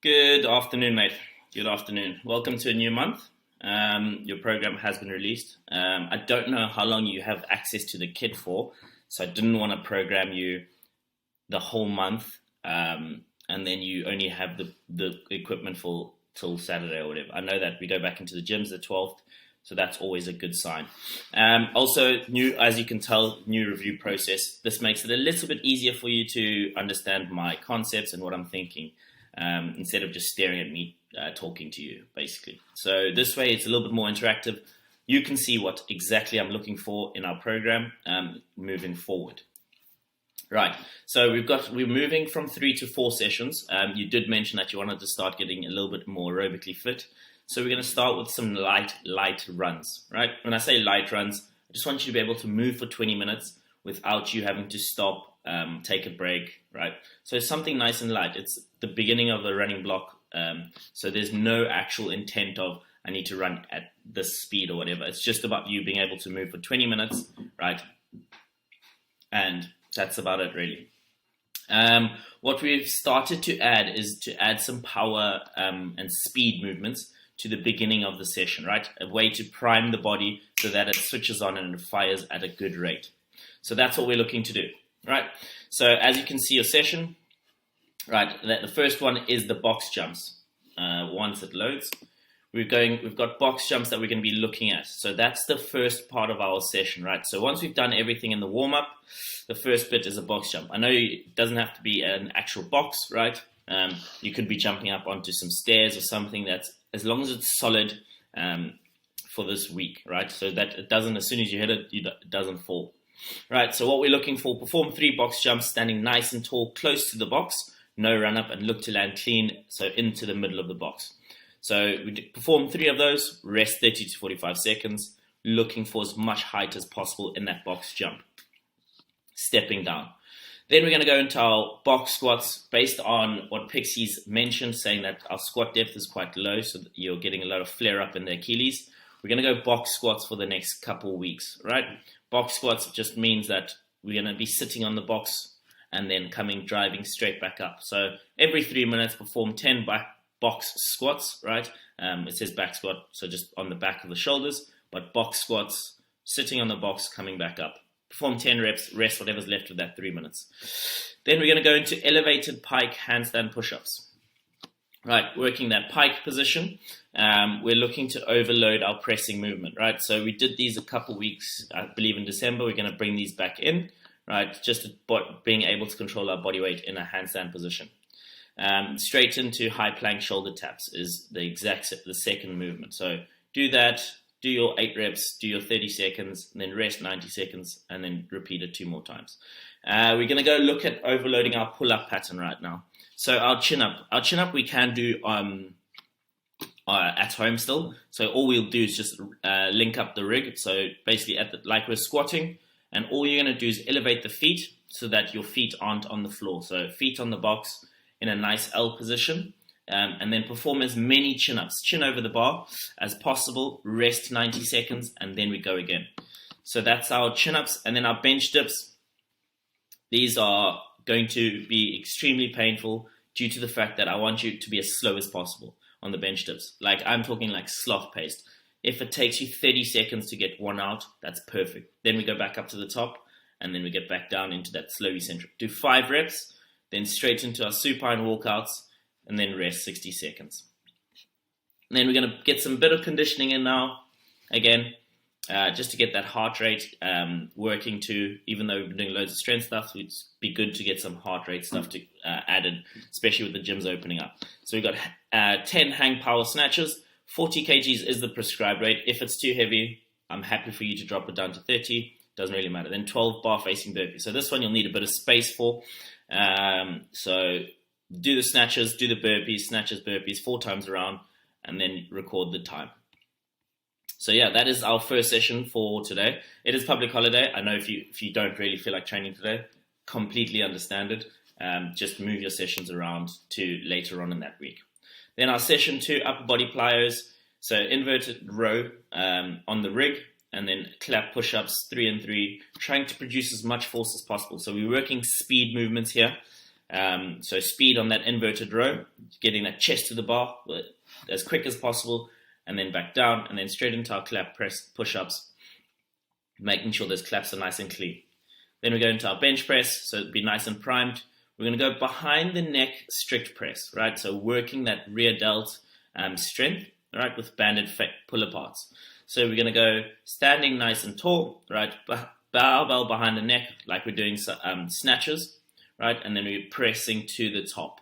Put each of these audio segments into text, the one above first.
Good afternoon, mate. Good afternoon. Welcome to a new month. Your program has been released. I don't know how long you have access to the kit for, so I didn't want to program you the whole month, and then you only have the equipment for till Saturday or whatever. I know that we go back into the gyms the 12th, so that's always a good sign. Also, new, as you can tell, new review process. This makes it a little bit easier for you to understand my concepts and what I'm thinking, instead of just staring at me talking to you, basically. So this way, it's a little bit more interactive. You can see what exactly I'm looking for in our program moving forward. Right, so we're moving from 3 to 4 sessions. You did mention that you wanted to start getting a little bit more aerobically fit. So we're going to start with some light runs, right? When I say light runs, I just want you to be able to move for 20 minutes without you having to stop, take a break, right? So it's something nice and light. It's the beginning of the running block. So there's no actual intent of I need to run at this speed or whatever. It's just about you being able to move for 20 minutes, right? And that's about it, really. What we've started to add is to add some power and speed movements to the beginning of the session, right? A way to prime the body so that it switches on and it fires at a good rate. So that's what we're looking to do, right? So as you can see your session, right, the first one is the box jumps. Once it loads, we've got box jumps that we're going to be looking at. So that's the first part of our session, right? So once we've done everything in the warm-up, the first bit is a box jump. I know it doesn't have to be an actual box, right? You could be jumping up onto some stairs or something that's, as long as it's solid for this week, right? So that it doesn't, as soon as you hit it, it doesn't fall. Right, so what we're looking for, perform 3 box jumps standing nice and tall, close to the box, no run up, and look to land clean, so into the middle of the box. So we perform 3 of those, rest 30 to 45 seconds, looking for as much height as possible in that box jump. Stepping down. Then we're going to go into our box squats based on what Pixie's mentioned, saying that our squat depth is quite low, so that you're getting a lot of flare up in the Achilles. We're going to go box squats for the next couple of weeks, right? Box squats just means that we're going to be sitting on the box and then driving straight back up. So every 3 minutes, perform 10 box squats, right? It says back squat, so just on the back of the shoulders, but box squats, sitting on the box, coming back up. Perform 10 reps, rest whatever's left of that 3 minutes. Then we're going to go into elevated pike handstand push-ups. Right, working that pike position, we're looking to overload our pressing movement, right? So we did these a couple weeks, I believe in December. We're going to bring these back in, right? Just being able to control our body weight in a handstand position. Straight into high plank shoulder taps is the second movement. So do that, do your 8 reps, do your 30 seconds, and then rest 90 seconds, and then repeat it 2 more times. We're going to go look at overloading our pull-up pattern right now. So our chin-up we can do at home still. So all we'll do is just link up the rig. So basically like we're squatting, and all you're going to do is elevate the feet so that your feet aren't on the floor. So feet on the box in a nice L position, and then perform as many chin-ups, chin over the bar as possible, rest 90 seconds, and then we go again. So that's our chin-ups, and then our bench dips. These are going to be extremely painful due to the fact that I want you to be as slow as possible on the bench dips. Like I'm talking like sloth paced. If it takes you 30 seconds to get one out, that's perfect. Then we go back up to the top, and then we get back down into that slow eccentric. Do 5 reps, then straight into our supine walkouts, and then rest 60 seconds. And then we're going to get some bit of conditioning in now, again, just to get that heart rate working too. Even though we've been doing loads of strength stuff, it'd be good to get some heart rate stuff added, especially with the gyms opening up. So we've got 10 hang power snatches. 40 kgs is the prescribed rate. If it's too heavy, I'm happy for you to drop it down to 30. Doesn't really matter. Then 12 bar facing burpees. So this one you'll need a bit of space for. So do the snatches, do the burpees, snatches, burpees 4 times around, and then record the time. So yeah, that is our first session for today. It is public holiday. I know if you don't really feel like training today, completely understand it. Just move your sessions around to later on in that week. Then our session 2, upper body plyos. So inverted row on the rig, and then clap push-ups 3 and 3, trying to produce as much force as possible. So we're working speed movements here. So speed on that inverted row, getting that chest to the bar as quick as possible, and then back down, and then straight into our clap press push-ups, making sure those claps are nice and clean. Then we go into our bench press, so it'll be nice and primed. We're going to go behind the neck strict press, right? So working that rear delt strength, right, with banded pull aparts. So we're going to go standing nice and tall, right, barbell behind the neck, like we're doing snatches, right, and then we're pressing to the top.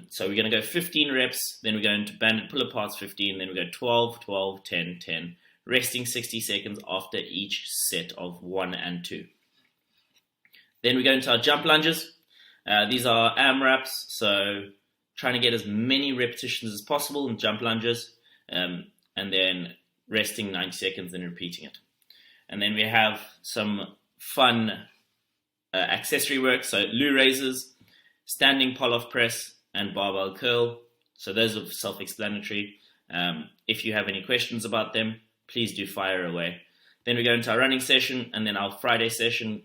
So we're going to go 15 reps, then we go into banded pull aparts 15, then we go 12, 12, 10, 10, resting 60 seconds after each set of 1 and 2. Then we go into our jump lunges. These are AMRAPs, so trying to get as many repetitions as possible in jump lunges, and then resting 90 seconds and repeating it. And then we have some fun accessory work, so loo raises, standing pull-off press, and barbell curl. So those are self-explanatory. If you have any questions about them, please do fire away. Then we go into our running session, and then our Friday session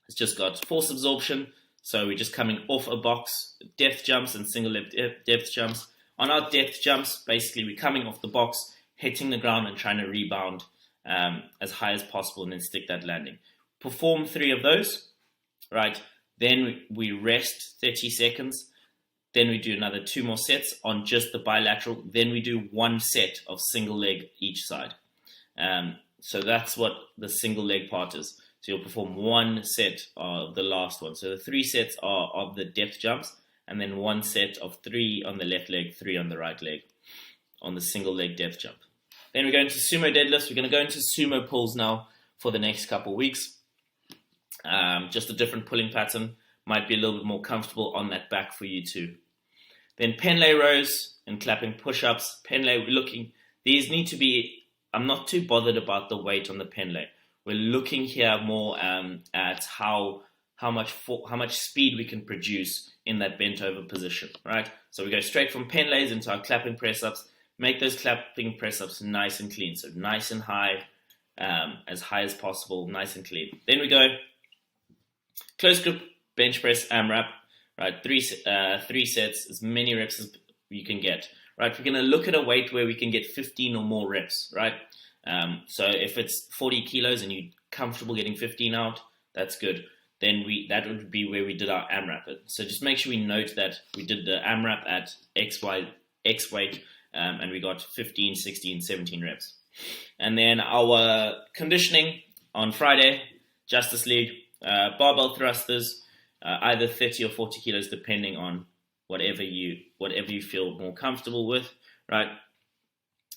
has just got force absorption. So we're just coming off a box, depth jumps and single leg depth jumps. On our depth jumps, basically we're coming off the box, hitting the ground and trying to rebound as high as possible and then stick that landing. Perform 3 of those, right? Then we rest 30 seconds. Then we do another 2 more sets on just the bilateral. Then we do 1 set of single leg each side. So that's what the single leg part is. So you'll perform 1 set of the last one. So the 3 sets are of the depth jumps, and then 1 set of 3 on the left leg, 3 on the right leg, on the single leg depth jump. Then we go into sumo deadlifts. We're going to go into sumo pulls now for the next couple of weeks. Just a different pulling pattern. Might be a little bit more comfortable on that back for you too. Then pen lay rows and clapping push-ups. Pen lay, these need to be, I'm not too bothered about the weight on the pen lay. We're looking here more at how much speed we can produce in that bent over position, right? So we go straight from pen lays into our clapping press ups. Make those clapping press ups nice and clean, so nice and high as possible, nice and clean. Then we go close grip bench press AMRAP, right? 3 sets, as many reps as you can get, right? We're going to look at a weight where we can get 15 or more reps, right? So if it's 40 kilos and you're comfortable getting 15 out, that's good. Then that would be where we did our AMRAP. So just make sure we note that we did the AMRAP at X weight, and we got 15, 16, 17 reps. And then our conditioning on Friday, Justice League, barbell thrusters, either 30 or 40 kilos, depending on whatever you feel more comfortable with, right?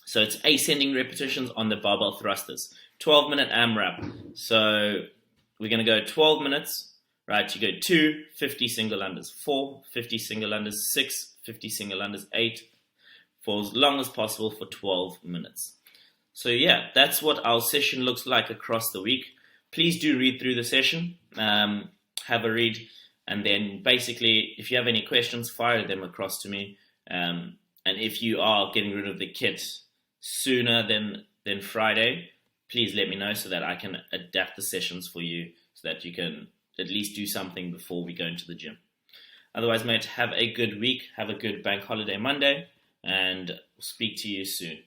So it's ascending repetitions on the barbell thrusters. 12-minute AMRAP. So we're going to go 12 minutes, right? You go 2, 50 single unders, 4, 50 single unders, 6, 50 single unders, 8, for as long as possible for 12 minutes. So yeah, that's what our session looks like across the week. Please do read through the session, have a read, and then basically, if you have any questions, fire them across to me. And if you are getting rid of the kit sooner than Friday, please let me know so that I can adapt the sessions for you so that you can at least do something before we go into the gym. Otherwise, mate, have a good week. Have a good bank holiday Monday, and speak to you soon.